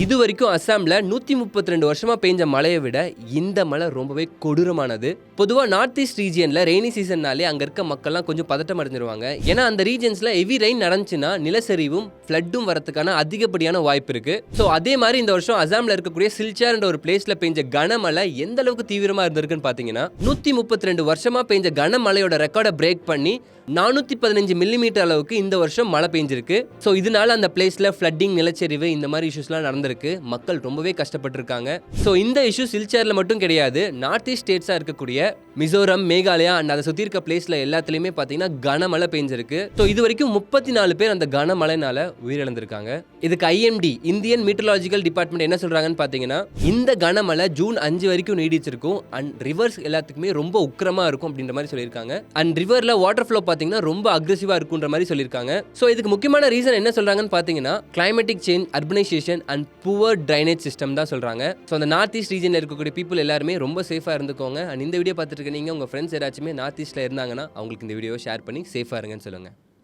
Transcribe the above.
இது வரைக்கும் அசாம்ல 132 வருஷமா பெய்ஞ்ச மழையை விட இந்த மழை ரொம்பவே கொடூரமானது. பொதுவா நார்த் ஈஸ்ட் ரீஜியன்ல ரெய்னி சீசன்னாலே அங்க இருக்க மக்கள்லாம் கொஞ்சம் பதட்டம் அடைஞ்சிருவாங்க. ஏன்னா அந்த ரீஜன்ஸ்ல ஹெவி ரெயின் நடந்துச்சுன்னா நிலச்சரிவும் ஃப்ளட்டும் வரதுக்கான அதிகப்படியான வாய்ப்பு இருக்கு. ஸோ அதே மாதிரி இந்த வருஷம் அசாம்ல இருக்கக்கூடிய சில்சார் என்ற ஒரு பிளேஸ்ல பெய்ஞ்ச கனமழை எந்த அளவுக்கு தீவிரமா இருந்திருக்குன்னு பாத்தீங்கன்னா 132 வருஷமா பெய்ஞ்ச கனமழையோட ரெக்கார்டை பிரேக் பண்ணி 415 மில்லிமீட்டர் அளவுக்கு இந்த வருஷம் மழை பெஞ்சிருக்கு. ஸோ இதனால அந்த பிளேஸ்ல ஃப்ளட்டிங், நிலச்சரிவு இந்த மாதிரி இஷ்யூஸ்லாம் நடந்திருக்கு. மக்கள் ரொம்பவே கஷ்டப்பட்டிருக்காங்க. ஸோ இந்த இஷ்யூ சில்சார்ல மட்டும் கிடையாது, நார்த் ஈஸ்ட் ஸ்டேட்ஸா இருக்கக்கூடிய மிசோரம், மேகாலயா அண்ட் அதை சுற்றி இருக்க பிளேஸ்ல எல்லாத்துலேயுமே பார்த்தீங்கன்னா கனமழை பெஞ்சிருக்கு. ஸோ இது வரைக்கும் 34 பேர் அந்த கனமழைனால உயிரிழந்திருக்காங்க. இதுக்கு ஐஎம்டி இந்தியன் மீட்டரலாஜிக்கல் டிபார்ட்மெண்ட் என்ன சொல்றாங்கன்னு பார்த்தீங்கன்னா, இந்த கனமழை ஜூன் 5 வரைக்கும் நீடிச்சிருக்கும் அண்ட் ரிவர்ஸ் எல்லாத்துக்குமே ரொம்ப உக்கிரமா இருக்கும் அப்படின்ற மாதிரி சொல்லியிருக்காங்க. அண்ட் ரிவர்ல வாட்டர் ஃப்ளோ பார்த்தீங்கன்னா ரொம்ப அக்ரெசிவா இருக்குன்ற மாதிரி சொல்லியிருக்காங்க. ஸோ இதுக்கு முக்கியமான ரீசன் என்ன சொல்றாங்கன்னு பார்த்தீங்கன்னா, climatic change, urbanisation and poor drainage system தான் சொல்றாங்க. ஸோ அந்த நார்த் ஈஸ்ட் ரீஜன்ல இருக்கக்கூடிய பீப்புள் எல்லாருமே ரொம்ப சேஃபா இருந்துக்கோங்க. அண்ட் இந்த வீடியோ பார்த்துட்டு இருக்க நீங்க உங்க ஃப்ரெண்ட்ஸ் யாராச்சுமே நார்த் ஈஸ்ட்ல இருந்தாங்கன்னா அவங்களுக்கு இந்த வீடியோவை ஷேர் பண்ணி சேஃபா இருங்கன்னு சொல்லுங்க.